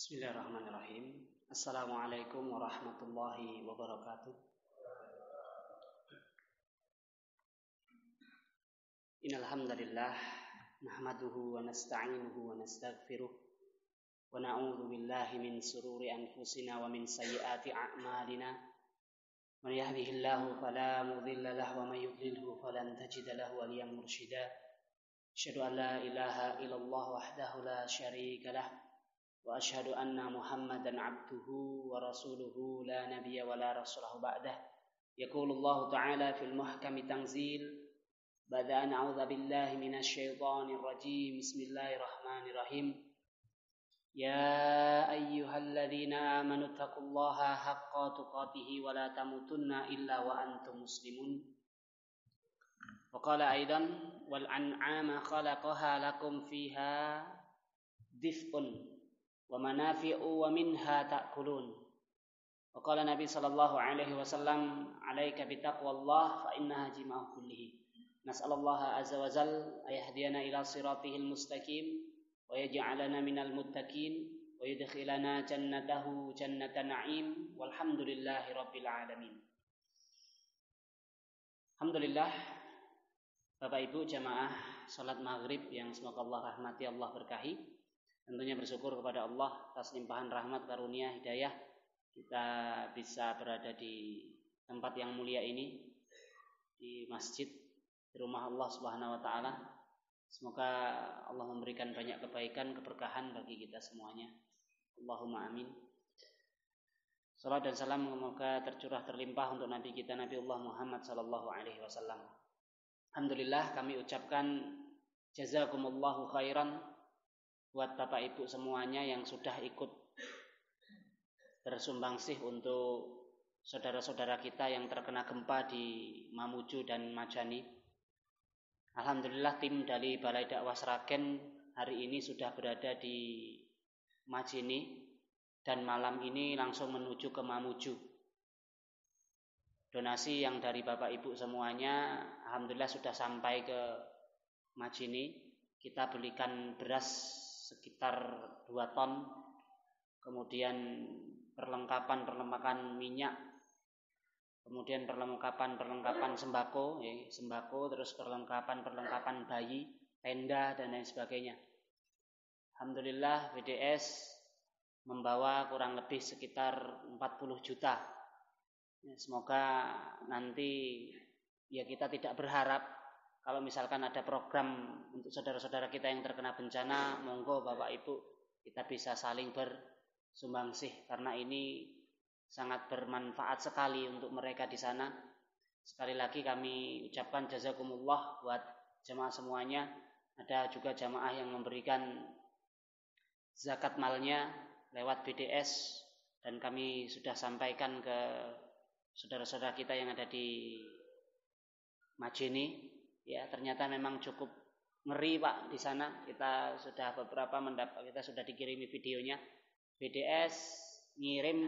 Bismillahirrahmanirrahim. Assalamualaikum warahmatullahi wabarakatuh. Innal hamdalillah nahmaduhu wa nasta'inuhu wa nastaghfiruh wa na'udzu billahi min sururi anfusina wa min sayyiati a'malina. Man yahdihillahu fala mudilla lahu wa may yudlilhu falan tajida lahu waliyyan mursyida. Asyhadu an la ilaha illallah wahdahu la syarika lah. وأشهد أن محمدا عبده ورسوله لا نبي ولا رسول بعده يقول الله تعالى في المحكم تنزيل بعد أن أعوذ بالله من الشيطان الرجيم بسم الله الرحمن الرحيم يا أيها الذين آمنوا اتقوا الله حق تقاته ولا تموتن إلا وأنتم مسلمون وقال أيضا والأنعام خلقها لكم فيها دفء ومنافع ومنها تأكلون وقال النبي صلى الله عليه وسلم عليك بتقوى الله فإنها جماع كله نسأل الله عز وجل أن يهدينا إلى صراطه المستقيم ويجعلنا من المتقين ويدخلنا جنته جنة نعيم والحمد لله رب العالمين. Alhamdulillah, Bapak Ibu jamaah salat maghrib yang semoga Allah rahmati, Allah berkahi. Tentunya bersyukur kepada Allah atas limpahan rahmat, karunia, hidayah kita bisa berada di tempat yang mulia ini, di masjid, di rumah Allah Subhanahu wa taala. Semoga Allah memberikan banyak kebaikan, keberkahan bagi kita semuanya. Allahumma amin. Salat dan salam semoga tercurah terlimpah untuk Nabi kita Nabiullah Muhammad sallallahu alaihi wasallam. Alhamdulillah kami ucapkan jazakumullahu khairan buat Bapak Ibu semuanya yang sudah ikut bersumbangsih untuk saudara-saudara kita yang terkena gempa di Mamuju dan Majani. Alhamdulillah tim dari Balai Dakwah Sragen hari ini sudah berada di Majini dan malam ini langsung menuju ke Mamuju. Donasi yang dari Bapak Ibu semuanya alhamdulillah sudah sampai ke Majini. Kita belikan beras sekitar 2 ton, kemudian perlengkapan minyak, kemudian perlengkapan sembako, terus perlengkapan bayi, tenda dan lain sebagainya. Alhamdulillah BDS membawa kurang lebih sekitar 40 juta. Semoga nanti kita tidak berharap kalau misalkan ada program untuk saudara-saudara kita yang terkena bencana, monggo Bapak Ibu kita bisa saling bersumbangsih karena ini sangat bermanfaat sekali untuk mereka di sana. Sekali lagi kami ucapkan jazakumullah buat jemaah semuanya. Ada juga jemaah yang memberikan zakat malnya lewat BDS dan kami sudah sampaikan ke saudara-saudara kita yang ada di Majini. Ya, ternyata memang cukup ngeri Pak di sana. Kita sudah kita sudah dikirimi videonya. BDS ngirim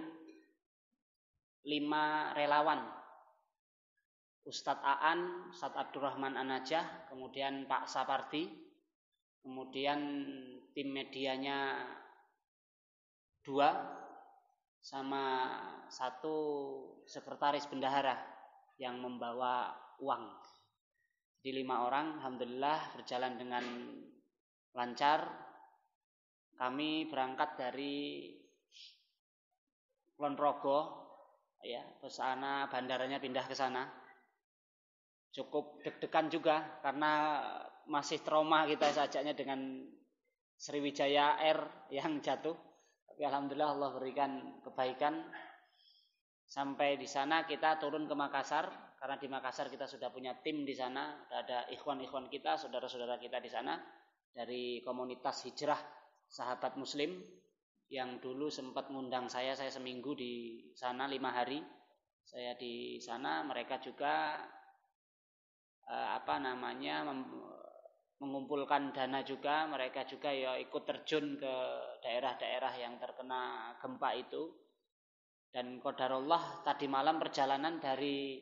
5 relawan. Ustadz Aan, Ustadz Abdurrahman An-Najah, kemudian Pak Sapardi, kemudian tim medianya 2 sama 1 sekretaris bendahara yang membawa uang. Jadi 5 orang alhamdulillah berjalan dengan lancar. Kami berangkat dari Kulon Progo ke sana, bandaranya pindah ke sana. Cukup deg-degan juga karena masih trauma kita sajaknya dengan Sriwijaya Air yang jatuh. Tapi alhamdulillah Allah berikan kebaikan. Sampai di sana kita turun ke Makassar. Karena di Makassar kita sudah punya tim di sana, ada ikhwan-ikhwan kita, saudara-saudara kita di sana dari komunitas hijrah sahabat muslim yang dulu sempat mengundang saya seminggu di sana 5 hari. Saya di sana, mereka juga mengumpulkan dana juga, mereka juga ikut terjun ke daerah-daerah yang terkena gempa itu. Dan qadarullah tadi malam perjalanan dari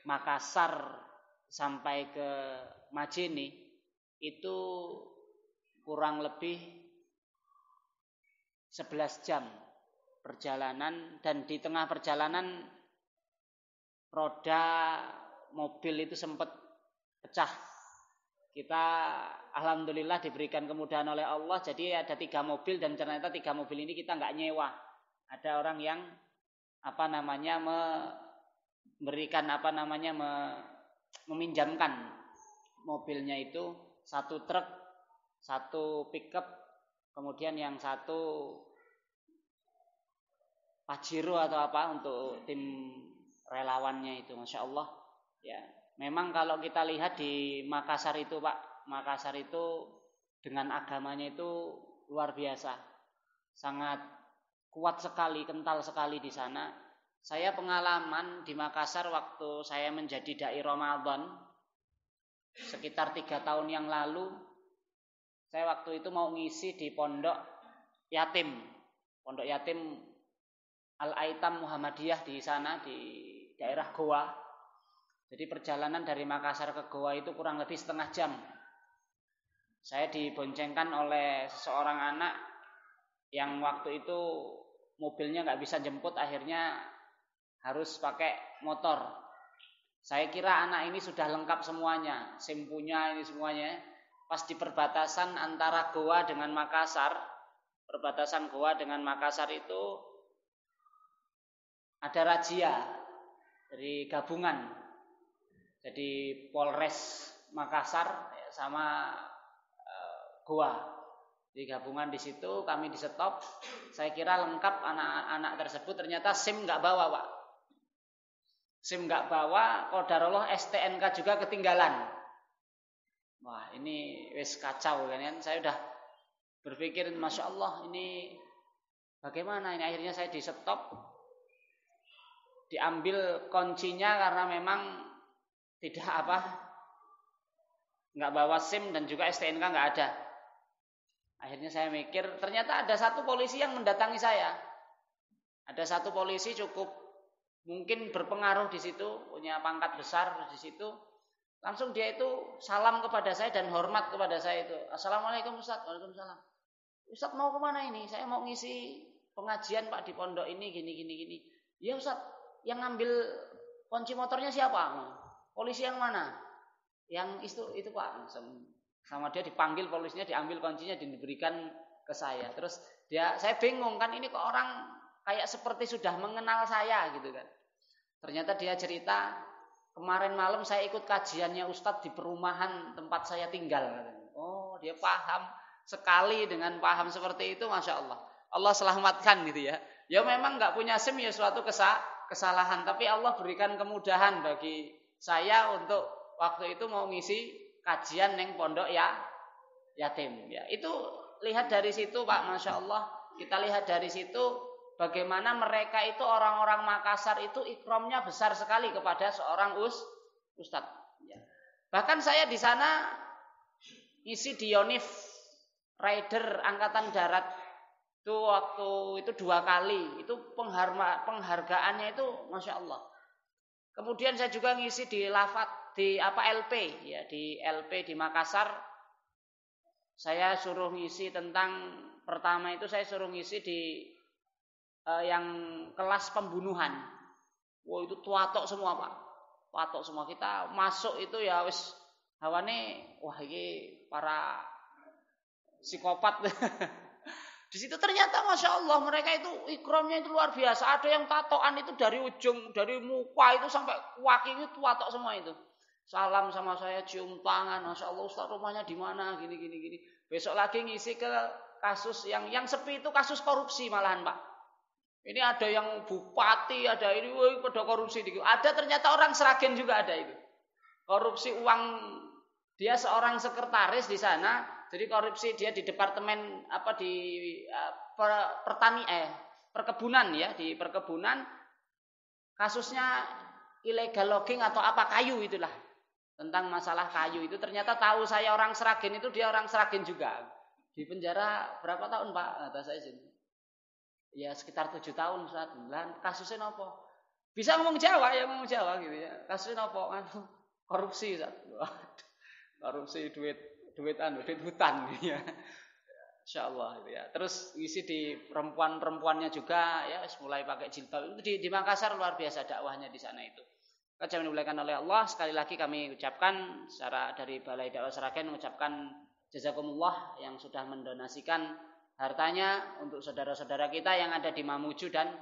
Makassar sampai ke Majini itu kurang lebih 11 jam perjalanan, dan di tengah perjalanan roda mobil itu sempat pecah. Kita alhamdulillah diberikan kemudahan oleh Allah, jadi ada 3 mobil, dan ternyata 3 mobil ini kita nggak nyewa. Ada orang yang meminjamkan mobilnya itu, 1 truk, 1 pickup, kemudian yang 1 Pajero atau apa untuk tim relawannya itu. Masya Allah ya. Memang kalau kita lihat di Makassar itu Pak, Makassar itu dengan agamanya itu luar biasa, sangat kuat sekali, kental sekali di sana. Saya pengalaman di Makassar waktu saya menjadi dai Ramadan sekitar 3 tahun yang lalu. Saya waktu itu mau ngisi di pondok yatim Al-Aitam Muhammadiyah di sana di daerah Goa. Jadi perjalanan dari Makassar ke Goa itu kurang lebih setengah jam. Saya diboncengkan oleh seorang anak yang waktu itu mobilnya nggak bisa jemput, akhirnya harus pakai motor. Saya kira anak ini sudah lengkap semuanya, SIM punya ini semuanya. Pas di perbatasan antara Goa dengan Makassar, perbatasan Goa dengan Makassar itu ada razia dari gabungan. Jadi Polres Makassar sama Goa di gabungan di situ, kami di stop. Saya kira lengkap anak-anak tersebut, ternyata SIM nggak bawa Pak. SIM nggak bawa, qadarullah STNK juga ketinggalan. Wah ini wis kacau kan. Saya udah berpikir Masya Allah ini bagaimana ini. Akhirnya saya di stop, diambil kuncinya karena memang nggak bawa SIM dan juga STNK nggak ada. Akhirnya saya mikir, ternyata ada 1 polisi yang mendatangi saya. Ada 1 polisi cukup mungkin berpengaruh di situ, punya pangkat besar di situ. Langsung dia itu salam kepada saya dan hormat kepada saya itu. Assalamualaikum Ustaz. Waalaikumsalam. Ustaz mau kemana ini? Saya mau ngisi pengajian Pak di pondok ini gini. Ya Ustaz, yang ngambil kunci motornya siapa? Polisi yang mana? Yang itu Pak. Sama dia dipanggil polisinya, diambil kuncinya, diberikan ke saya. Terus saya bingung kan, ini kok orang kayak seperti sudah mengenal saya gitu kan. Ternyata dia cerita, kemarin malam saya ikut kajiannya Ustadz di perumahan tempat saya tinggal. Oh, dia paham sekali, dengan paham seperti itu, Masya Allah. Allah selamatkan gitu ya. Ya memang nggak punya SIM ya suatu kesalahan, tapi Allah berikan kemudahan bagi saya untuk waktu itu mau ngisi kajian neng pondok yatim ya. Itu lihat dari situ Pak, Masya Allah. Kita lihat dari situ bagaimana mereka itu orang-orang Makassar itu ikromnya besar sekali kepada seorang ustadz ya. Bahkan saya di sana ngisi di Yonif Rider Angkatan Darat itu waktu itu 2 kali. Itu penghargaannya itu Masya Allah. Kemudian saya juga ngisi di Lafat, di LP ya, di LP di Makassar. Saya suruh ngisi tentang, pertama itu saya suruh ngisi di yang kelas pembunuhan. Wah itu tuatok semua Pak, tuatok semua. Kita masuk itu ya wis hawane, wah ini para psikopat. Di situ ternyata Masya Allah mereka itu ikromnya itu luar biasa. Ada yang tatoan itu dari ujung, dari muka itu sampai kaki itu tuatok semua itu. Salam sama saya, cium tangan, Masya Allah Ustaz rumahnya di mana, gini. Besok lagi ngisi ke kasus yang sepi itu kasus korupsi malahan Pak. Ini ada yang bupati, ada ini, pada korupsi. Ada ternyata orang Sragen juga ada itu. Korupsi uang, dia seorang sekretaris di sana. Jadi korupsi dia di departemen perkebunan ya, di perkebunan. Kasusnya illegal logging atau apa kayu itulah. Tentang masalah kayu itu ternyata tahu saya orang Sragen itu, dia orang Sragen juga. Di penjara berapa tahun Pak? Kata saya sini. Ya sekitar 7 tahun Ustaz. Kasusnya apa? Bisa ngomong Jawa gitu ya. Kasusnya apa? Korupsi Ustaz. Korupsi duit hutan ya. Insyaallah itu ya. Terus isi di perempuan-perempuannya juga ya mulai pakai jilbab. Itu di Makassar luar biasa dakwahnya di sana itu. Kajian dimuliakan oleh Allah, sekali lagi kami ucapkan secara dari Balai Dakwah Sragen mengucapkan jazakumullah yang sudah mendonasikan hartanya untuk saudara-saudara kita yang ada di Mamuju dan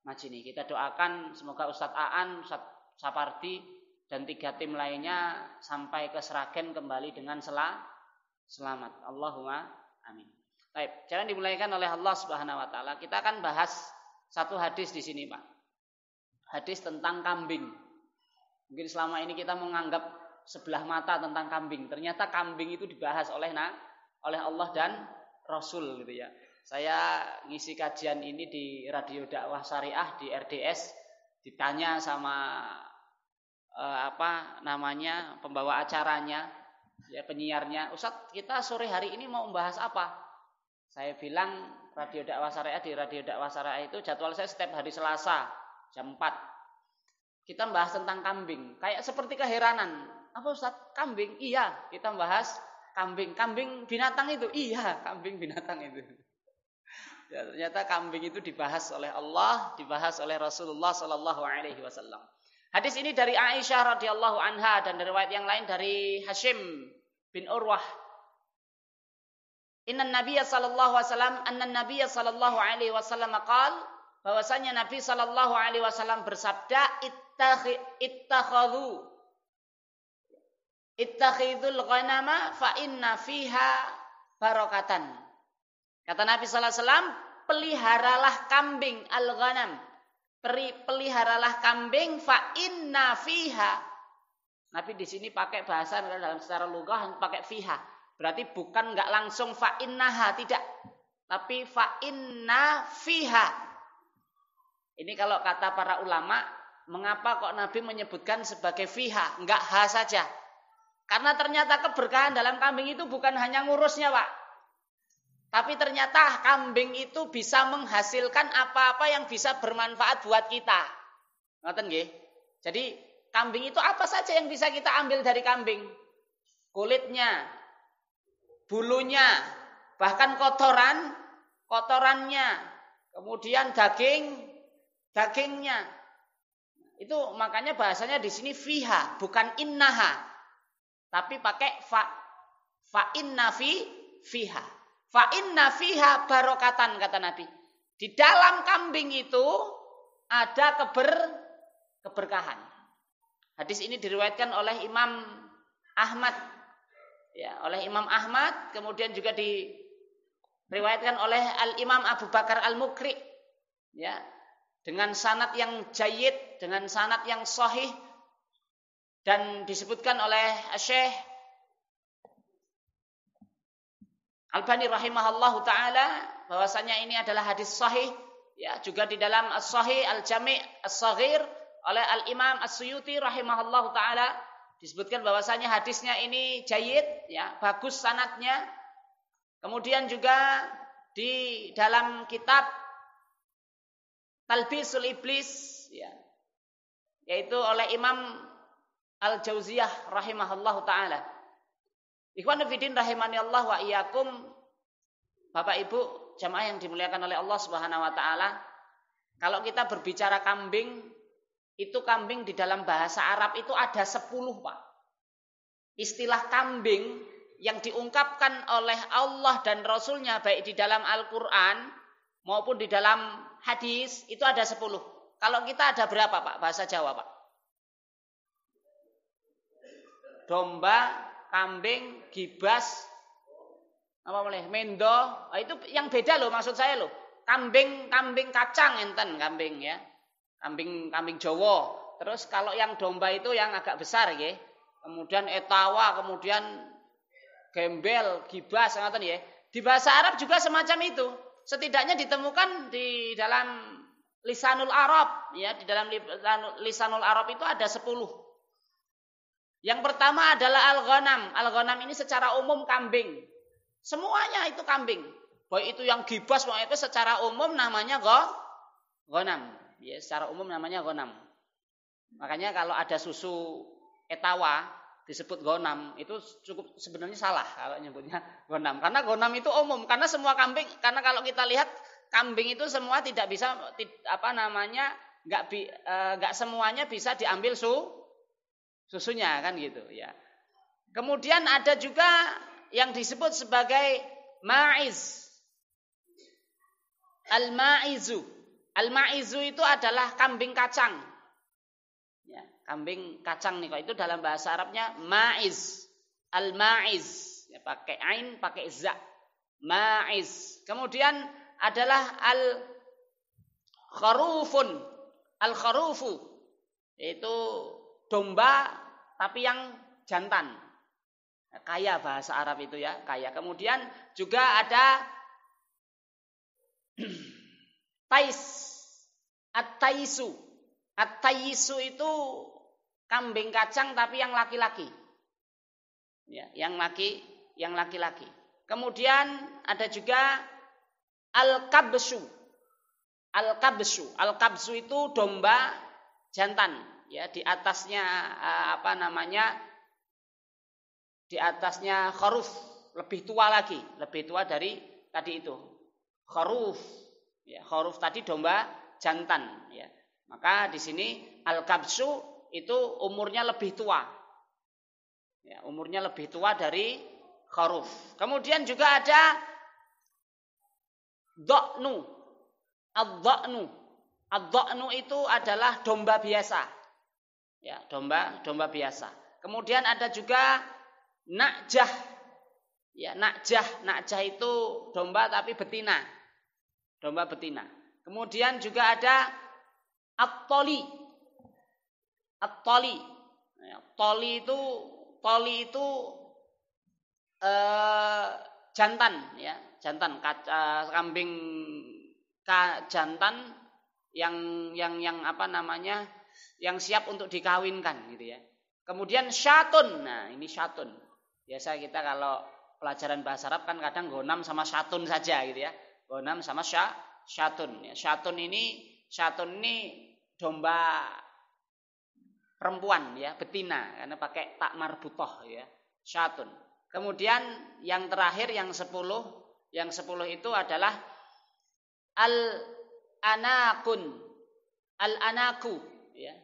Majini. Kita doakan semoga Ustadz Aan, Ustadz Sapardi dan 3 tim lainnya sampai ke Sragen kembali dengan selamat. Allahumma amin. Baik, jangan dimulaikan oleh Allah Subhanahu wa taala. Kita akan bahas satu hadis di sini, Pak. Hadis tentang kambing. Mungkin selama ini kita menganggap sebelah mata tentang kambing. Ternyata kambing itu dibahas oleh Allah dan Rasul gitu ya. Saya ngisi kajian ini di Radio Dakwah Syariah di RDS, ditanya sama pembawa acaranya, ya penyiarnya, Ustadz kita sore hari ini mau membahas apa? Saya bilang Radio Dakwah Syariah, di Radio Dakwah Syariah itu jadwal saya setiap hari Selasa jam 4. Kita membahas tentang kambing. Kayak seperti keheranan. Apa Ustadz? Kambing? Iya, kita membahas kambing. Kambing binatang itu? Iya, kambing binatang itu. Ya, ternyata kambing itu dibahas oleh Allah, dibahas oleh Rasulullah sallallahu alaihi wasallam. Hadis ini dari Aisyah radhiyallahu anha dan dari riwayat yang lain dari Hashim bin Urwah. Innan Nabiyya sallallahu alaihi wasallam qala, bahwasanya Nabi sallallahu alaihi wasallam bersabda, ittakhidul ghanama fa inna fiha barakatan. Kata Nabi sallallahu alaihi wasallam, peliharalah kambing al-ghanam. Peliharalah kambing fa inna fiha. Nabi di sini pakai bahasa dalam secara lughah pakai fiha. Berarti bukan enggak langsung fa innaha, tidak. Tapi fa inna fiha. Ini kalau kata para ulama, mengapa kok Nabi menyebutkan sebagai fiha, enggak ha saja? Karena ternyata keberkahan dalam kambing itu bukan hanya ngurusnya, Pak. Tapi ternyata kambing itu bisa menghasilkan apa-apa yang bisa bermanfaat buat kita. Ngoten nggih? Jadi kambing itu apa saja yang bisa kita ambil dari kambing? Kulitnya, bulunya, bahkan kotorannya, kemudian dagingnya. Itu makanya bahasanya di sini fiha, bukan innaha. Tapi pakai fa inna fiha. Fa inna fiha barokatan, kata Nabi. Di dalam kambing itu ada keberkahan. Hadis ini diriwayatkan oleh Imam Ahmad. Ya, oleh Imam Ahmad, kemudian juga diriwayatkan oleh Al-Imam Abu Bakar Al-Mukri. Ya, dengan sanad yang jayyid, dengan sanad yang sahih, dan disebutkan oleh Syekh Albani rahimahullahu taala bahwasanya ini adalah hadis sahih, ya, juga di dalam As-Sahih Al-Jami' As-Shaghir oleh Al-Imam As-Suyuti rahimahullahu taala disebutkan bahwasanya hadisnya ini jayyid, ya, bagus sanadnya. Kemudian juga di dalam kitab Talbisul Iblis, ya, yaitu oleh Imam Al-Jauziyah rahimahullahu taala. Ikhwan fillah rahimani Allah wa iyyakum. Bapak Ibu jamaah yang dimuliakan oleh Allah Subhanahu wa taala, kalau kita berbicara kambing, itu kambing di dalam bahasa Arab itu ada 10, Pak. Istilah kambing yang diungkapkan oleh Allah dan Rasulnya baik di dalam Al-Qur'an maupun di dalam hadis itu ada 10. Kalau kita ada berapa, Pak? Bahasa Jawa, Pak? Domba, kambing, gibas, apa boleh, mendo. Itu yang beda loh, maksud saya loh. Kambing kacang enten kambing, ya. Kambing Jawa. Terus kalau yang domba itu yang agak besar, ya. Kemudian etawa, kemudian gembel, gibas, ngoten ya. Di bahasa Arab juga semacam itu. Setidaknya ditemukan di dalam Lisanul Arab, ya, di dalam Lisanul Arab itu ada 10. Yang pertama adalah al-ghanam. Al-ghanam ini secara umum kambing. Semuanya itu kambing. Baik itu yang gibas, itu secara umum namanya ghanam. Ya, secara umum namanya ghanam. Makanya kalau ada susu etawa, disebut ghanam. Itu cukup sebenarnya salah kalau nyebutnya ghanam. Karena ghanam itu umum, karena semua kambing, karena kalau kita lihat kambing itu semua tidak bisa enggak semuanya bisa diambil susunya kan gitu ya. Kemudian ada juga yang disebut sebagai ma'iz. Al-ma'izu. Al-ma'izu itu adalah kambing kacang. Ya, kambing kacang nih, itu dalam bahasa Arabnya ma'iz. Al-ma'iz. Ya, pakai ain, pakai za. Ma'iz. Kemudian adalah al-kharufun. Al-kharufu. Itu domba tapi yang jantan. Kaya bahasa Arab itu ya, kaya. Kemudian juga ada tais, at-taisu. At-taisu itu kambing kacang tapi yang laki-laki. Ya, yang laki-laki. Kemudian ada juga al-kabsu. Al-kabsu. Al-kabsu itu domba jantan, ya, di atasnya di atasnya kharuf, lebih tua lagi, lebih tua dari tadi itu. Kharuf, ya, kharuf tadi domba jantan, ya. Maka di sini al-kabsu itu umurnya lebih tua. Ya, umurnya lebih tua dari kharuf. Kemudian juga ada dha'nu. Ad-dha'nu. Ad-dha'nu itu adalah domba biasa. Ya, domba biasa. Kemudian ada juga nakjah. Ya, nakjah itu domba tapi betina. Domba betina. Kemudian juga ada at-toli. At-toli. Ya, toli itu jantan, ya, jantan kambing jantan yang siap untuk dikawinkan gitu ya. Kemudian syatun. Nah, ini syatun. Biasa kita kalau pelajaran bahasa Arab kan kadang ghanam sama syatun saja gitu ya. Ghanam sama syatun. Ya, syatun ini domba perempuan ya, betina, karena pakai tak marbutah ya, syatun. Kemudian yang terakhir yang 10 itu adalah al-anakun. Al-anaku ya.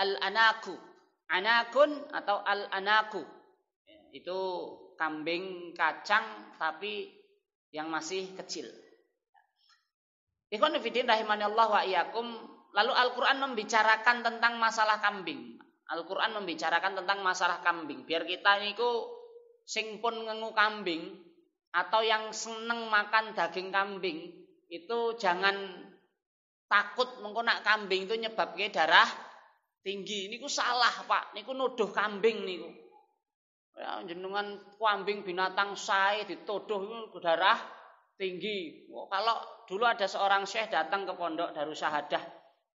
Al-anaku. Anakun atau al-anaku. Itu kambing kacang tapi yang masih kecil. Ikhwan fillah rahimanallah wa iyyakum. Lalu Al-Qur'an membicarakan tentang masalah kambing. Al-Qur'an membicarakan tentang masalah kambing. Biar kita niku sing pun ngengu kambing atau yang seneng makan daging kambing itu jangan takut mengko nak kambing itu nyebabke darah tinggi. Niku salah, Pak. Niku nuduh kambing niku. Ya, jenengan kambing binatang sae dituduh darah tinggi. Kalau dulu ada seorang syekh datang ke pondok Darussahadah,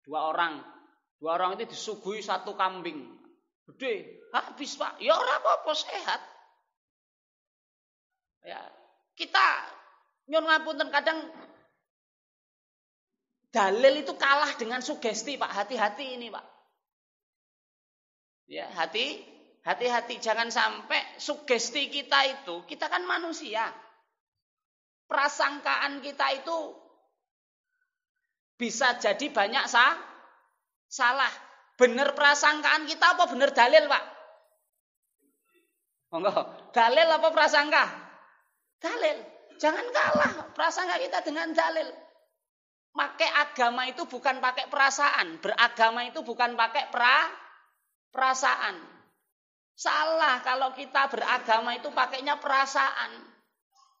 dua orang itu disuguhi satu kambing gede, habis Pak. Ya ora apa-apa, sehat. Ya, kita nyun ngapunten kadang dalil itu kalah dengan sugesti, Pak. Hati-hati ini, Pak. Ya, hati-hati jangan sampai sugesti kita kan manusia. Prasangkaan kita itu bisa jadi banyak salah. Bener prasangkaan kita apa bener dalil, Pak? Monggo. Dalil apa prasangka? Dalil. Jangan kalah prasangka kita dengan dalil. Pakai agama itu bukan pakai perasaan. Beragama itu bukan pakai perasaan. Salah kalau kita beragama itu pakainya perasaan.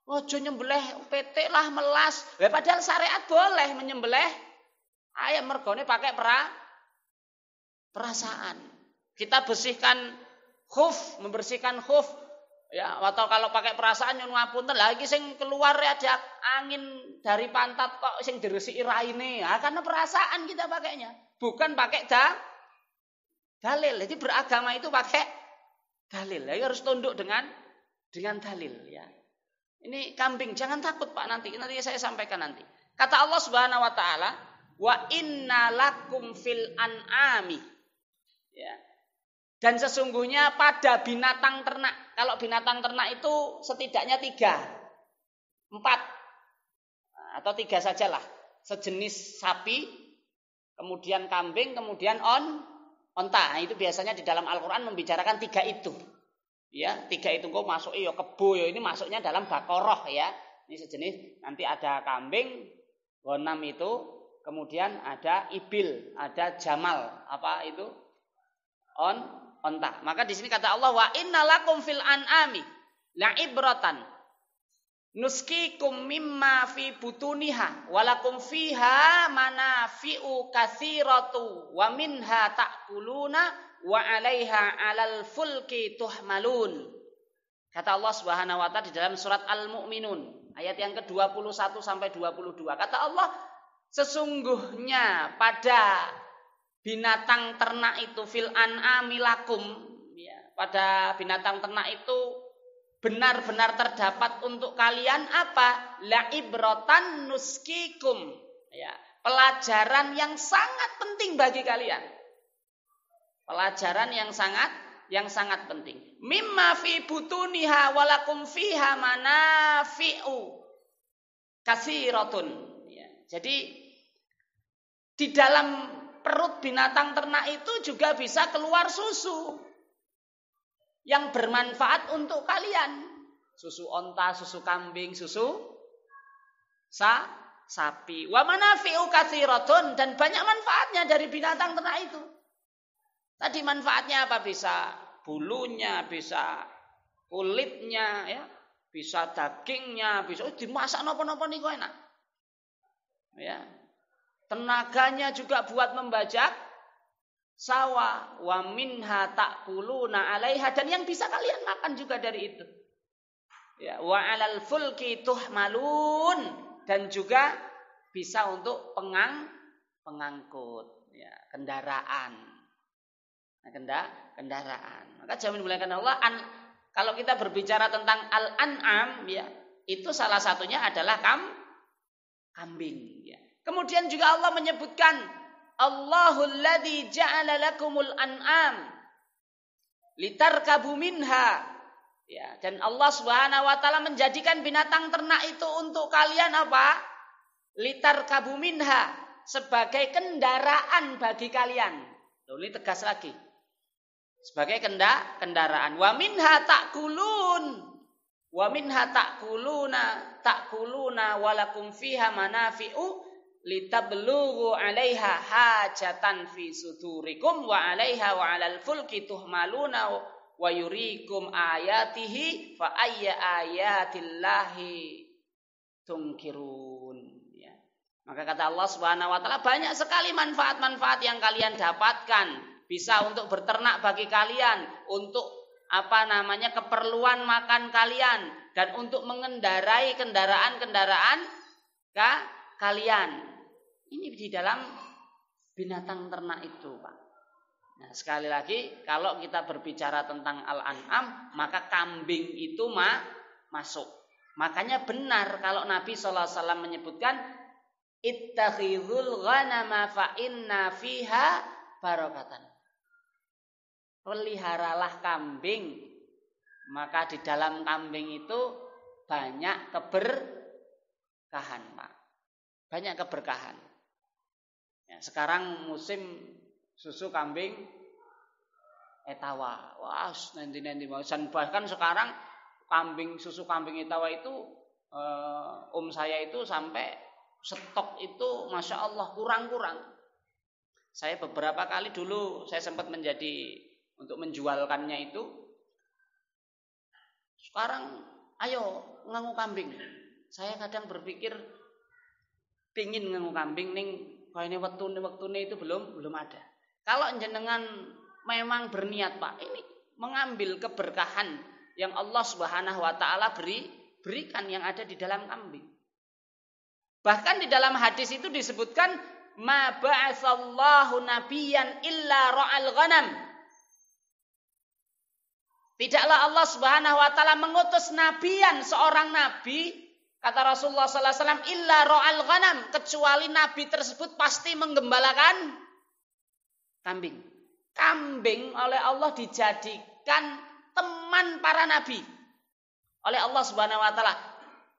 Ojo nyembelih petik lah melas. Padahal syariat boleh menyembelih ayam, mergone pakai perasaan. Kita membersihkan khuf. Ya, atau kalau pakai perasaan nyun ngapunten lagi sing keluar ada angin dari pantat kok sing diresiki raine. Ya, karena perasaan kita pakainya, bukan pakai dalil. Jadi beragama itu pakai dalil. Jadi harus tunduk dengan dalil ya. Ini kambing, jangan takut Pak, nanti saya sampaikan nanti. Kata Allah Subhanahu wa taala, "Wa inna lakum fil an'ami." Ya. Dan sesungguhnya pada binatang ternak, kalau binatang ternak itu setidaknya 3, 4 atau 3 sajalah. Sejenis sapi, kemudian kambing, kemudian onta. Itu biasanya di dalam Al-Quran membicarakan 3 itu. Ya, 3 itu kok masuk ya kebo ya, ini masuknya dalam Baqarah ya. Ini sejenis, nanti ada kambing, ghanam itu, kemudian ada ibil, ada jamal, apa itu? Onta. Maka di sini kata Allah, wa innalakum fil an'ami la'ibratan nuskikum mimma fi butuniha walakum fiha manafi'u katsiratu wa minha ta'kuluna wa 'alaiha 'alal fulki tuhmalun. Kata Allah Subhanahu wa taala di dalam surat Al-Mu'minun ayat yang ke-21 sampai 22. Kata Allah, sesungguhnya pada binatang ternak itu fil an'ami lakum, ya, pada binatang ternak itu benar-benar terdapat untuk kalian apa? La'ibratan nuskikum, ya, pelajaran yang sangat penting bagi kalian. Pelajaran yang sangat penting. Mimma fi butuniha walakum fiha manafi'u katsiratun, ya. Jadi di dalam perut binatang ternak itu juga bisa keluar susu yang bermanfaat untuk kalian. Susu onta, susu kambing, susu sapi. Wa manafi'u katsiratun, dan banyak manfaatnya dari binatang ternak itu. Tadi manfaatnya apa? Bisa bulunya, bisa kulitnya, ya, bisa dagingnya, bisa dimasak napa-napa niku enak. Ya. Tenaganya juga buat membajak sawah, wa minha ta'kuluna 'alaiha, dan yang bisa kalian makan juga dari itu. Ya, wa 'alal fulki tuhmalun, dan juga bisa untuk pengangkut, ya, kendaraan. Nah, kendaraan. Maka jamin dimuliakan Allah, kalau kita berbicara tentang al-an'am, ya, itu salah satunya adalah kambing, ya. Kemudian juga Allah menyebutkan Allahul ladzi ja'ala lakumul an'am litarkabu minha. Ya, dan Allah Subhanahu wa taala menjadikan binatang ternak itu untuk kalian apa? Litarkabu minha, sebagai kendaraan bagi kalian. Loh, ini tegas lagi. Sebagai kendaraan. Wa minha ta'kulun. Wa minha ta'kuluna walakum fiha manafi'u litablughu 'alaiha hajatan fi sudurikum wa 'alaiha wa 'alal fulki tuhmaluna wa yurikum ayatihi fa ayya ayatillahi tunkirun, ya. Maka kata Allah Subhanahu wa taala, banyak sekali manfaat-manfaat yang kalian dapatkan, bisa untuk berternak bagi kalian, untuk keperluan makan kalian, dan untuk mengendarai kendaraan-kendaraan kalian. Ini di dalam binatang ternak itu, Pak. Nah, sekali lagi, kalau kita berbicara tentang al-an'am, maka kambing itu masuk. Makanya benar kalau Nabi SAW menyebutkan ittakhidhul ghanama fa inna fiha barakatan. Peliharalah kambing, maka di dalam kambing itu banyak keberkahan, Pak. Banyak keberkahan. Ya, sekarang musim susu kambing etawa. Wah, nanti bahkan sekarang susu kambing etawa itu saya itu sampai stok itu Masya Allah kurang-kurang. Saya beberapa kali dulu saya sempat untuk menjualkannya itu. Sekarang ayo ngangu kambing. Saya kadang berpikir pingin ngangu kambing ning kayane wektune itu belum ada. Kalau jenengan memang berniat, Pak, ini mengambil keberkahan yang Allah Subhanahu wa taala berikan yang ada di dalam kambing. Bahkan di dalam hadis itu disebutkan ma ba'atsallahu nabiyyan illa ra'al ghanam. Tidaklah Allah Subhanahu wa taala mengutus seorang nabi, kata Rasulullah sallallahu alaihi wasallam, illa ra'al ghanam, kecuali nabi tersebut pasti menggembalakan kambing. Kambing oleh Allah dijadikan teman para nabi oleh Allah Subhanahu wa taala.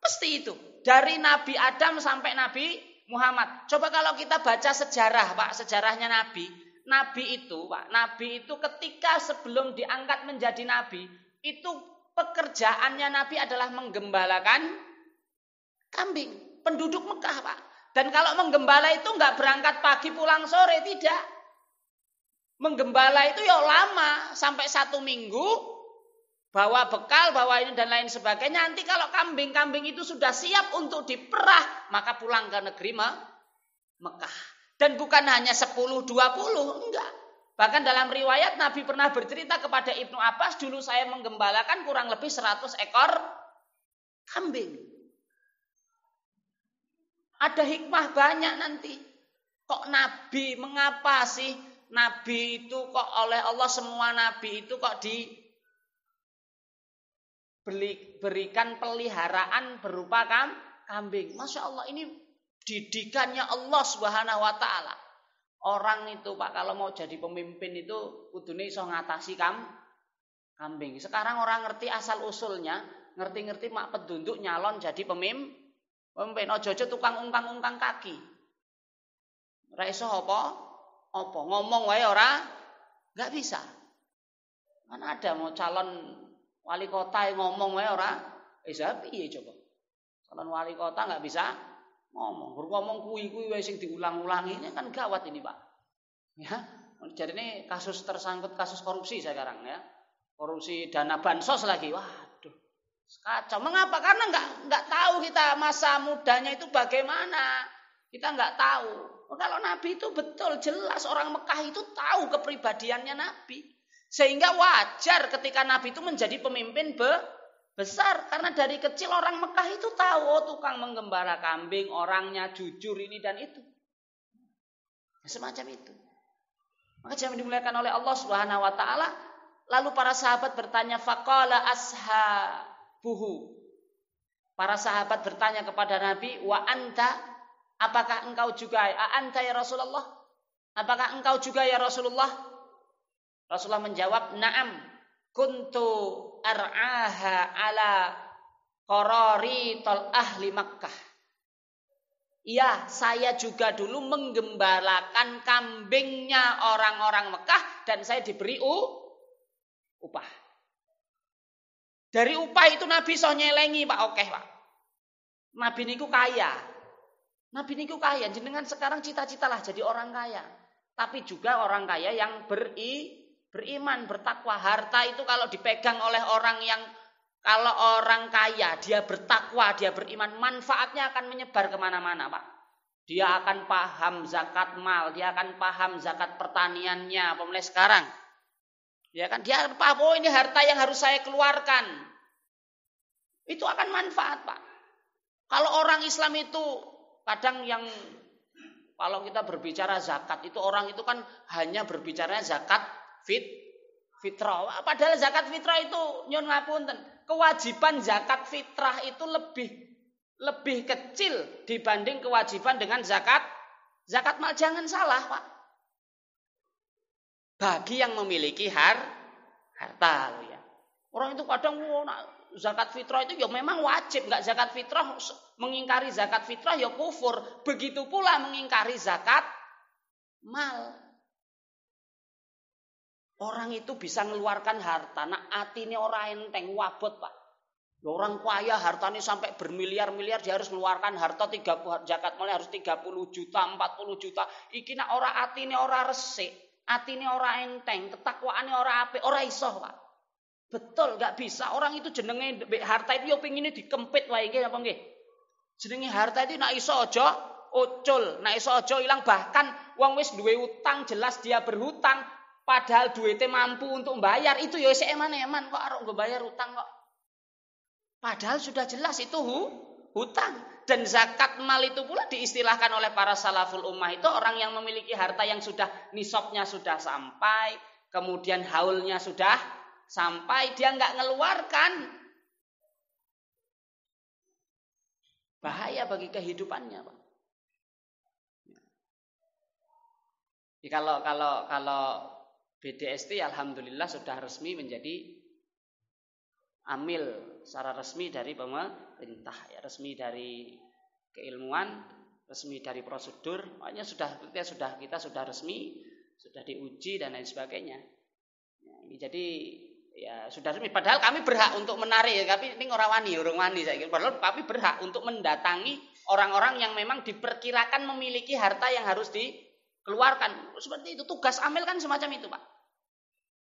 Pasti itu. Dari Nabi Adam sampai Nabi Muhammad. Coba kalau kita baca sejarah, Pak, sejarahnya Nabi. Nabi itu ketika sebelum diangkat menjadi nabi, itu pekerjaannya Nabi adalah menggembalakan kambing. Penduduk Mekah, Pak. Dan kalau menggembala itu enggak berangkat pagi pulang sore, tidak. Menggembala itu ya lama, sampai 1 minggu, bawa bekal, bawa ini dan lain sebagainya. Nanti kalau kambing-kambing itu sudah siap untuk diperah, maka pulang ke negeri Mekah. Dan bukan hanya 10-20, enggak. Bahkan dalam riwayat Nabi pernah bercerita kepada Ibnu Abbas, dulu saya menggembalakan kurang lebih 100 ekor kambing. Ada hikmah banyak nanti. Kok Nabi, mengapa sih Nabi itu kok oleh Allah, semua Nabi itu kok diberikan peliharaan berupa kambing. Masya Allah, ini didikannya Allah Subhanahu wa taala. Orang itu, Pak, kalau mau jadi pemimpin itu kudune iso ngatasi kambing. Sekarang orang ngerti asal usulnya, ngerti-ngerti mak penduduk nyalon jadi pemimpin. Ojo-ojo tukang ungkang-ungkang kaki. Ora iso apa ngomong wae ora enggak bisa. Kan ada mau calon wali kota yang ngomong wae ora bisa piye coba. Calon wali kota enggak bisa ngomong kuwi wae sing diulang-ulangi, ini kan gawat ini, Pak. Ya. Jadi ini kasus tersangkut kasus korupsi sekarang ya. Korupsi dana bansos lagi. Waduh. Kacau. Mengapa? Karena enggak tahu kita masa mudanya itu bagaimana. Kita enggak tahu. Kalau Nabi itu betul jelas orang Mekah itu tahu kepribadiannya Nabi. Sehingga wajar ketika Nabi itu menjadi pemimpin besar. Karena dari kecil orang Mekah itu tahu tukang menggembala kambing, orangnya jujur ini dan itu. Semacam itu. Maka jangan dimuliakan oleh Allah Subhanahu wa taala. Lalu para sahabat bertanya, faqala ashabuhu. Para sahabat bertanya kepada Nabi, wa anta, apakah engkau juga? Anta ya Rasulullah? Apakah engkau juga ya Rasulullah? Rasulullah menjawab, na'am, kuntu ar'aha ala qarari tol ahli Makkah. Iya, saya juga dulu menggembalakan kambingnya orang-orang Mekah dan saya diberi upah. Dari upah itu Nabi so nyelengi, Pak. Oke, Pak. Nabi niku kaya. Nabi niku kaya. Jenengan sekarang cita-citalah jadi orang kaya. Tapi juga orang kaya yang beriman, bertakwa. Harta itu kalau dipegang oleh orang yang, kalau orang kaya, dia bertakwa, dia beriman, manfaatnya akan menyebar kemana-mana, Pak. Dia akan paham zakat mal, dia akan paham zakat pertaniannya, mulai sekarang. Ya kan, dia paham, oh ini harta yang harus saya keluarkan. Itu akan manfaat, Pak. Kalau orang Islam itu, kadang yang, kalau kita berbicara zakat, itu orang itu kan hanya berbicara zakat fitrah. Padahal zakat fitrah itu nyun ngapunten, kewajiban zakat fitrah itu lebih kecil dibanding kewajiban dengan zakat mal. Jangan salah, Pak. Bagi yang memiliki harta, ya. Orang itu kadang zakat fitrah itu ya memang wajib, enggak zakat fitrah, mengingkari zakat fitrah ya kufur. Begitu pula mengingkari zakat mal. Orang itu bisa mengeluarkan harta, nak atine ora enteng, wabot, Pak. Orang kaya hartanya sampai bermiliar-miliar, dia harus mengeluarkan harta 30, zakat mulai harus 30 juta, 40 juta. Iki nak ora atine ora resik, atine ora enteng, ketakwaane ora apik, ora iso, Pak. Betul, enggak bisa. Orang itu jenenge harta itu yo pengine dikempit wae nggih apa nggih? Jenenge harta itu nak iso aja ucul, nak iso aja ilang, bahkan wong wis duwe utang, jelas dia berhutang, padahal duitnya mampu untuk bayar, itu ya isih eman-eman kok arep nggo bayar utang kok. Padahal sudah jelas itu hutang. Dan zakat mal itu pula diistilahkan oleh para salaful ummah itu orang yang memiliki harta yang sudah nisabnya sudah sampai, kemudian haulnya sudah sampai, dia enggak ngeluarkan. Bahaya bagi kehidupannya, Pak. Jadi kalau BDST alhamdulillah sudah resmi menjadi amil secara resmi dari pemerintah, ya, resmi dari keilmuan, resmi dari prosedur, makanya kita sudah resmi, sudah diuji dan lain sebagainya. Ya, ini jadi ya sudah resmi. Padahal kami berhak untuk menarik, ya, tapi ini orang wani saya kira. Padahal kami berhak untuk mendatangi orang-orang yang memang diperkirakan memiliki harta yang harus dikeluarkan. Seperti itu tugas amil kan semacam itu, Pak.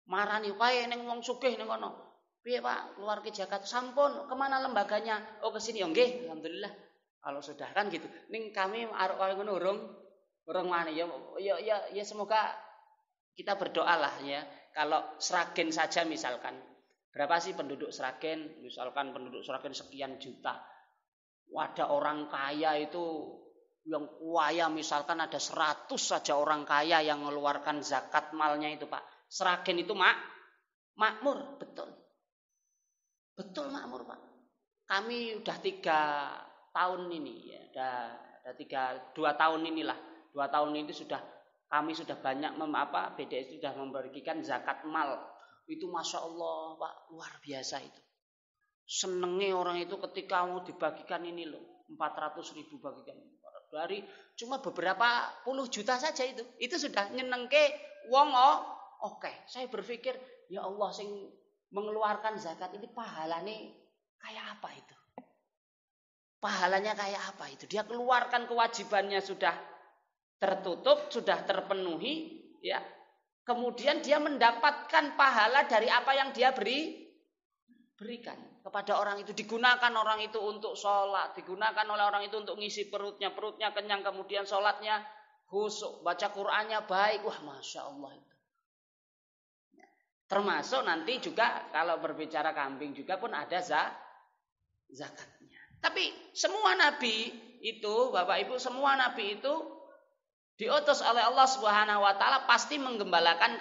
Marani wae ning wong sugih ning kono. Piye Pak, keluar ke Jakarta sampun, kemana lembaganya? Oh ke sini, nggih, alhamdulillah. Kalau sudah kan gitu. Ning kami arep kaya ngono urung wani ya semoga kita berdoalah ya. Kalau Sragen saja misalkan, berapa sih penduduk Sragen? Misalkan penduduk Sragen sekian juta. Ada orang kaya itu yang kaya misalkan ada 100 saja orang kaya yang mengeluarkan zakat malnya itu Pak. Sragen itu makmur, betul. Betul makmur Pak. Kami udah 3 tahun ini ya, udah 2 tahun inilah. 2 tahun ini kami sudah banyak BDS sudah membagikan zakat mal. Itu Masya Allah Pak, luar biasa itu. Senengnya orang itu ketika mau dibagikan ini loh, 400.000 bagikan. Dari cuma beberapa puluh juta saja itu. Itu sudah nyenengke wong oke. Saya berpikir ya Allah sing mengeluarkan zakat ini pahalanya kayak apa itu? Pahalanya kayak apa itu? Dia keluarkan kewajibannya sudah tertutup, sudah terpenuhi, ya. Kemudian dia mendapatkan pahala dari apa yang dia berikan kepada orang itu. Digunakan orang itu untuk sholat, digunakan oleh orang itu untuk ngisi perutnya kenyang, kemudian sholatnya khusyuk, baca Qur'annya baik. Wah, Masya Allah itu. Termasuk nanti juga kalau berbicara kambing juga pun ada zakatnya. Tapi semua nabi itu, Bapak Ibu, semua nabi itu diutus oleh Allah Subhanahu wa taala pasti menggembalakan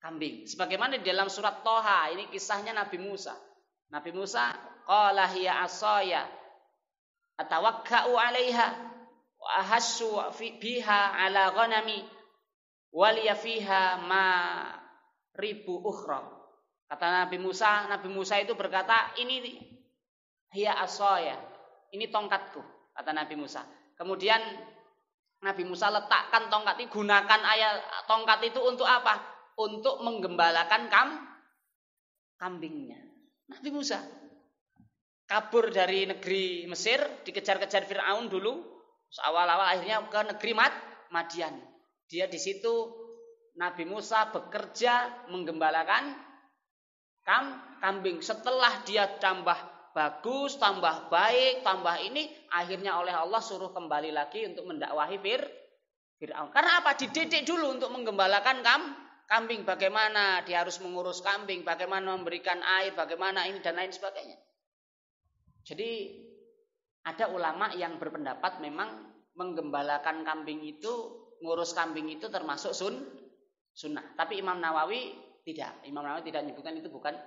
kambing. Sebagaimana di dalam surat Toha, ini kisahnya Nabi Musa. Nabi Musa qala hiya asaya atawakka'u 'alaiha wa ahassu biha 'ala ghanami waliya fiha ma ribu ukhra. Kata Nabi Musa itu berkata, ini hiya asaya, ini tongkatku, kata Nabi Musa. Kemudian Nabi Musa letakkan tongkat itu, gunakan tongkat itu untuk apa? Untuk menggembalakan kambingnya. Nabi Musa kabur dari negeri Mesir, dikejar-kejar Firaun dulu, awal-awal akhirnya ke negeri Madian. Dia di situ Nabi Musa bekerja menggembalakan kambing. Setelah dia tambah bagus, tambah baik, tambah ini, akhirnya oleh Allah suruh kembali lagi untuk mendakwahi Fir'aun. Karena apa? Dididik dulu untuk menggembalakan kambing. Bagaimana dia harus mengurus kambing, bagaimana memberikan air, bagaimana ini dan lain sebagainya. Jadi ada ulama yang berpendapat memang menggembalakan kambing itu, ngurus kambing itu termasuk sunnah. Tapi Imam Nawawi tidak. Imam Nawawi tidak menyebutkan itu bukan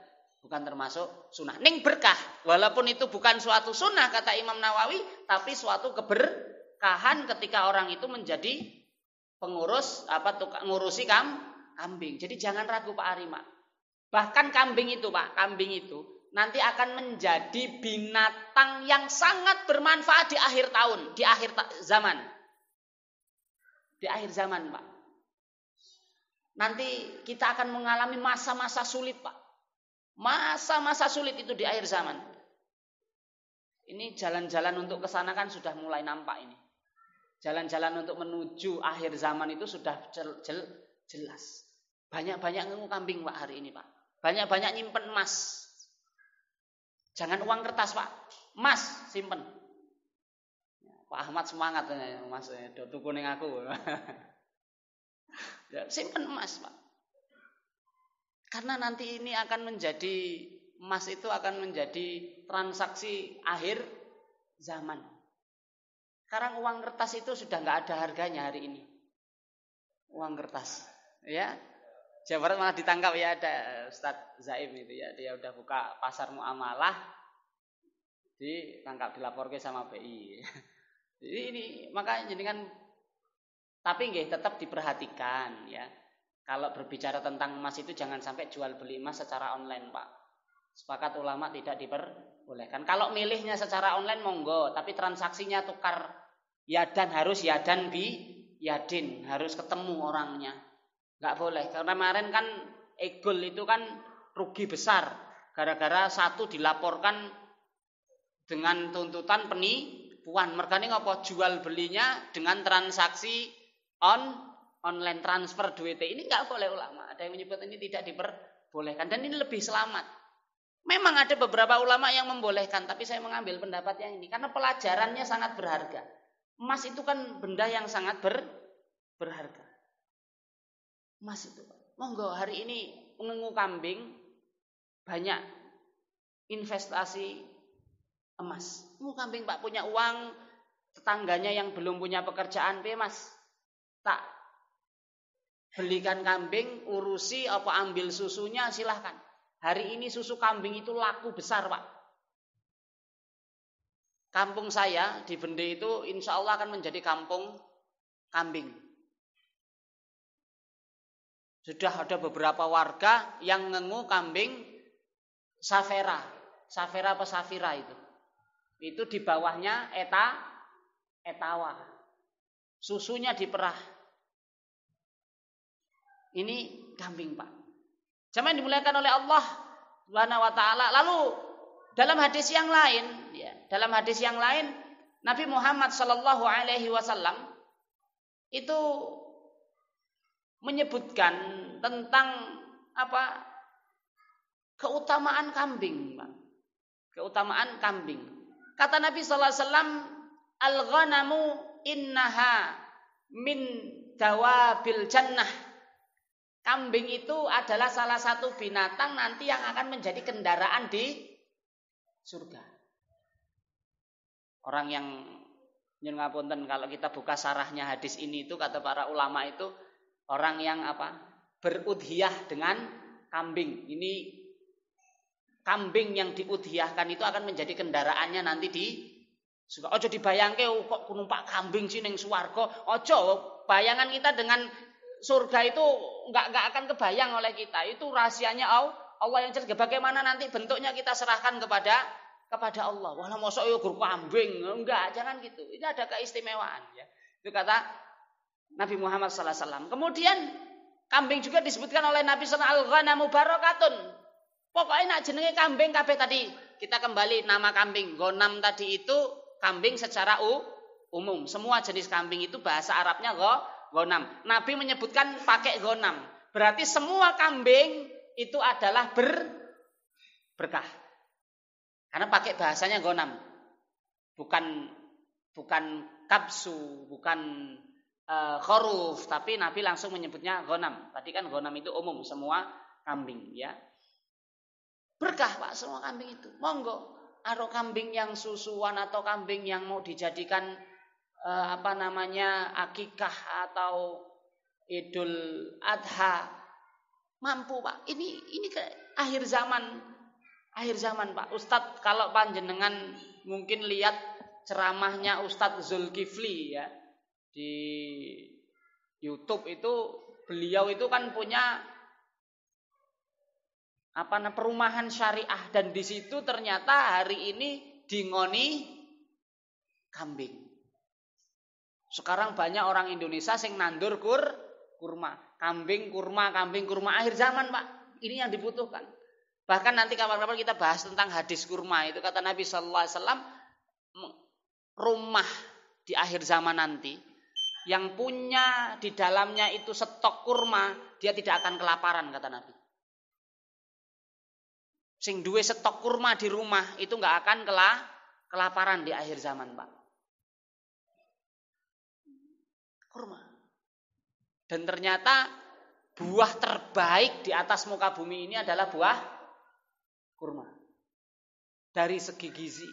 termasuk sunnah. Ning berkah. Walaupun itu bukan suatu sunnah kata Imam Nawawi, tapi suatu keberkahan ketika orang itu menjadi pengurus ngurusi kambing. Jadi jangan ragu Pak Arima. Bahkan kambing itu nanti akan menjadi binatang yang sangat bermanfaat di akhir tahun, di akhir zaman. Di akhir zaman, Pak. Nanti kita akan mengalami masa-masa sulit, Pak. Masa-masa sulit itu di akhir zaman. Ini jalan-jalan untuk ke sana kan sudah mulai nampak ini. Jalan-jalan untuk menuju akhir zaman itu sudah jelas. Banyak-banyak ngemu kambing, Pak, hari ini, Pak. Banyak-banyak nyimpen emas. Jangan uang kertas, Pak. Emas simpen. Pak Ahmad semangat Mas, do tuku ning aku. Ya, simpen emas, Pak. Karena nanti ini akan menjadi, emas itu akan menjadi transaksi akhir zaman. Sekarang uang kertas itu sudah nggak ada harganya hari ini. Uang kertas, ya. Jawa Barat malah ditangkap ya, ada Ustadz Zaim itu ya, dia udah buka pasar muamalah, ditangkap, dilaporkan sama BI. Jadi ini makanya jadi kan, tapi nggih tetap diperhatikan ya. Kalau berbicara tentang emas itu jangan sampai jual beli emas secara online, Pak. Sepakat ulama tidak diperbolehkan. Kalau milihnya secara online monggo, tapi transaksinya tukar yadan harus yadan bi yadin, harus ketemu orangnya. Nggak boleh. Karena kemarin kan Egol itu kan rugi besar gara-gara satu dilaporkan dengan tuntutan penipuan. Mergane ngopo jual belinya dengan transaksi online transfer duit. Ini nggak boleh ulama. Ada yang menyebut ini tidak diperbolehkan dan ini lebih selamat. Memang ada beberapa ulama yang membolehkan, tapi saya mengambil pendapat yang ini karena pelajarannya sangat berharga. Emas itu kan benda yang sangat berharga. Emas itu, monggo hari ini mengengu kambing banyak investasi emas. Mengengu kambing Pak punya uang, tetangganya yang belum punya pekerjaan, Mas, tak belikan kambing, urusi apa ambil susunya silahkan. Hari ini susu kambing itu laku besar, Pak. Kampung saya di Bende itu insya Allah akan menjadi kampung kambing. Sudah ada beberapa warga yang ngengu kambing Safera. Safera apa Safira itu. Itu di bawahnya etawa. Susunya diperah. Ini kambing, Pak. Zaman dimuliakan oleh Allah Subhanahu wa taala. Lalu dalam hadis yang lain, Nabi Muhammad sallallahu alaihi wasallam itu menyebutkan tentang keutamaan kambing, Pak. Keutamaan kambing. Kata Nabi sallallahu alaihi wasallam, "Al-ghanamu innaha min dawabil jannah." Kambing itu adalah salah satu binatang nanti yang akan menjadi kendaraan di surga. Orang yang nyun ngapunten kalau kita buka sarahnya hadis ini itu kata para ulama itu orang yang berudhiyah dengan kambing. Ini kambing yang diudhiyahkan itu akan menjadi kendaraannya nanti di surga. Ojo dibayangke kok numpak kambing sih ning swarga. Ojo, bayangan kita dengan surga itu enggak akan kebayang oleh kita. Itu rahasianya Allah yang jelas. Bagaimana nanti bentuknya kita serahkan kepada Allah. Wah, mosok yo gur kambing. Enggak, jangan gitu. Ini ada keistimewaan ya. Itu kata Nabi Muhammad sallallahu alaihi wasallam. Kemudian kambing juga disebutkan oleh Nabi sallallahu alaihi wasallam al-ghanamu barakatun. Pokoknya nak jenenge kambing kabeh tadi. Kita kembali nama kambing. Ghanam tadi itu kambing secara umum. Semua jenis kambing itu bahasa Arabnya ghanam. Nabi menyebutkan pakai ghanam. Berarti semua kambing itu adalah berkah. Karena pakai bahasanya ghanam. Bukan kabsu, bukan khoruf, tapi Nabi langsung menyebutnya ghanam. Tadi kan ghanam itu umum, semua kambing ya. Berkah, Pak, semua kambing itu. Monggo, ada kambing yang susuan atau kambing yang mau dijadikan akikah atau Idul Adha, mampu, Pak. Ini ke akhir zaman, Pak. Ustadz kalau panjenengan mungkin lihat ceramahnya Ustadz Zulkifli ya di YouTube itu, beliau itu kan punya perumahan syariah dan di situ ternyata hari ini dingoni kambing. Sekarang banyak orang Indonesia sing nandur kurma, kambing kurma akhir zaman, Pak. Ini yang dibutuhkan. Bahkan nanti kapan-kapan kita bahas tentang hadis kurma itu kata Nabi sallallahu alaihi wasallam, rumah di akhir zaman nanti yang punya di dalamnya itu stok kurma, dia tidak akan kelaparan kata Nabi. Sing duwe stok kurma di rumah itu enggak akan kelaparan di akhir zaman, Pak. Kurma. Dan ternyata buah terbaik di atas muka bumi ini adalah buah kurma. Dari segi gizi,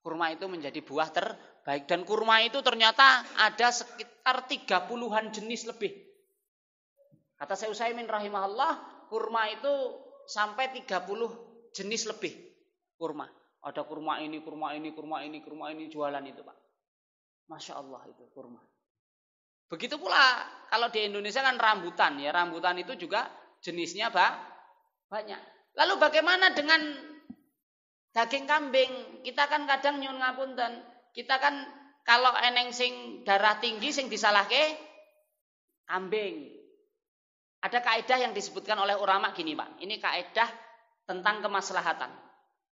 kurma itu menjadi buah terbaik. Dan kurma itu ternyata ada sekitar 30-an jenis lebih. Kata Syekh Utsaimin rahimahullah, kurma itu sampai 30 jenis lebih kurma. Ada kurma ini jualan itu, Pak. Masya Allah itu kurma. Begitu pula kalau di Indonesia kan rambutan ya, rambutan itu juga jenisnya banyak. Lalu bagaimana dengan daging kambing? Kita kan kadang nyun ngapunten, kita kan kalau eneng sing darah tinggi sing disalahke kambing. Ada kaidah yang disebutkan oleh ulama gini, Pak. Ini kaidah tentang kemaslahatan.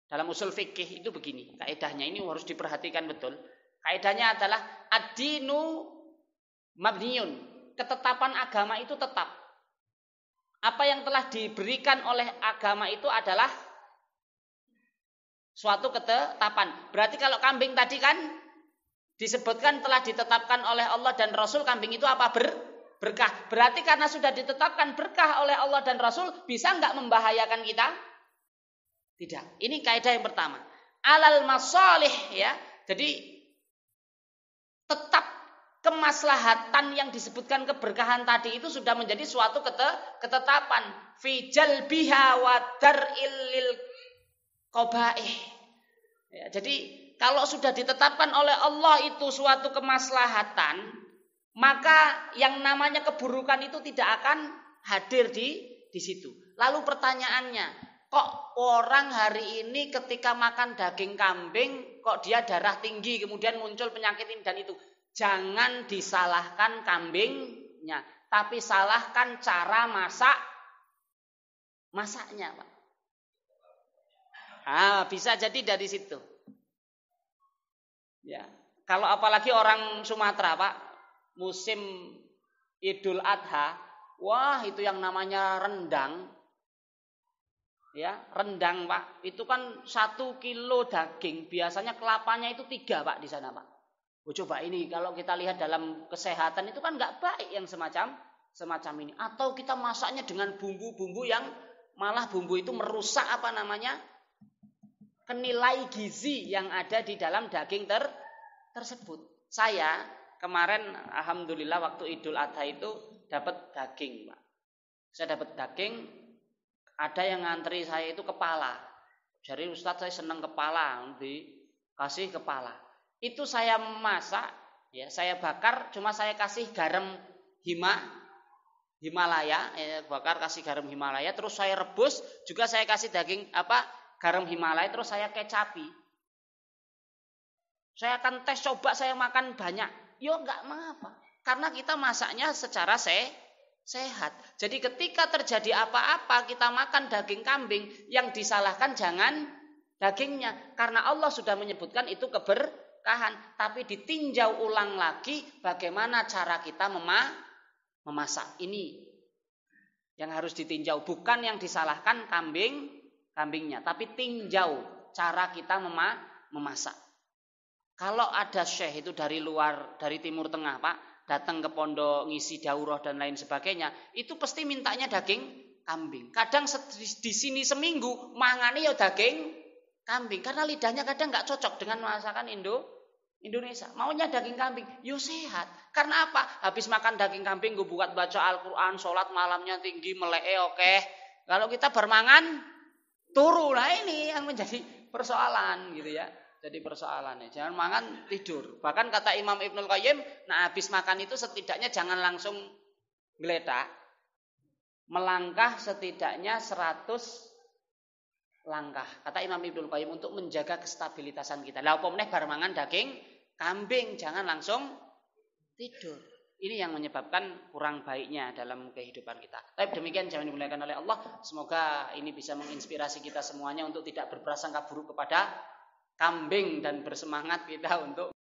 Dalam usul fikih itu begini, kaidahnya ini harus diperhatikan betul. Kaidahnya adalah ad-dinu mabniyun. Ketetapan agama itu tetap. Apa yang telah diberikan oleh agama itu adalah suatu ketetapan. Berarti kalau kambing tadi kan disebutkan telah ditetapkan oleh Allah dan Rasul, kambing itu apa? Berkah. Berarti karena sudah ditetapkan berkah oleh Allah dan Rasul, bisa nggak membahayakan kita? Tidak. Ini kaidah yang pertama. Alal masalih ya. Jadi tetap kemaslahatan yang disebutkan keberkahan tadi itu sudah menjadi suatu ketetapan. Fi jalbiha wa dar'il lil qabaih. Ya, jadi kalau sudah ditetapkan oleh Allah itu suatu kemaslahatan, maka yang namanya keburukan itu tidak akan hadir di situ. Lalu pertanyaannya, kok orang hari ini ketika makan daging kambing kok dia darah tinggi, kemudian muncul penyakit ini dan itu? Jangan disalahkan kambingnya, tapi salahkan cara masaknya, Pak. Bisa jadi dari situ. Ya, kalau apalagi orang Sumatera, Pak, musim Idul Adha, wah itu yang namanya rendang. Ya, rendang, Pak. Itu kan 1 kilo daging, biasanya kelapanya itu 3, Pak, di sana, Pak. Coba ini kalau kita lihat dalam kesehatan itu kan nggak baik yang semacam ini. Atau kita masaknya dengan bumbu-bumbu yang malah bumbu itu merusak nilai gizi yang ada di dalam daging tersebut. Saya kemarin alhamdulillah waktu Idul Adha itu dapat daging, Pak. Saya dapat daging, ada yang ngantri saya itu kepala. Jadi Ustadz saya senang kepala, dikasih kepala. Itu saya masak, ya saya bakar, cuma saya kasih garam Himalaya, bakar kasih garam Himalaya, terus saya rebus, juga saya kasih garam Himalaya, terus saya kecapi. Saya akan tes, coba saya makan banyak. Yo enggak mengapa, karena kita masaknya secara sehat. Jadi ketika terjadi apa-apa kita makan daging kambing, yang disalahkan jangan dagingnya, karena Allah sudah menyebutkan itu keberkahan, tapi ditinjau ulang lagi bagaimana cara kita memasak. Ini yang harus ditinjau, bukan yang disalahkan kambingnya, tapi tinjau cara kita memasak. Kalau ada syekh itu dari luar, dari Timur Tengah, Pak, datang ke pondok ngisi daurah dan lain sebagainya, itu pasti mintanya daging kambing. Kadang di sini seminggu mangane ya daging kambing, karena lidahnya kadang nggak cocok dengan masakan Indonesia. Maunya daging kambing, yo sehat. Karena apa? Habis makan daging kambing gue buat baca Al-Quran, sholat malamnya tinggi, meleke oke. Kalau kita bermangan turu, nah ini yang menjadi persoalan gitu ya. Jadi persoalannya, jangan mangan tidur. Bahkan kata Imam Ibnul Qayyim, nah habis makan itu setidaknya jangan langsung geletak, melangkah setidaknya 100 langkah. Kata Imam Ibnul Qayyim untuk menjaga kestabilitasan kita. Lah apa meneh bar mangan daging kambing, jangan langsung tidur. Ini yang menyebabkan kurang baiknya dalam kehidupan kita. Tapi demikian jangan dimuliakan oleh Allah. Semoga ini bisa menginspirasi kita semuanya untuk tidak berprasangka buruk kepada kambing dan bersemangat kita untuk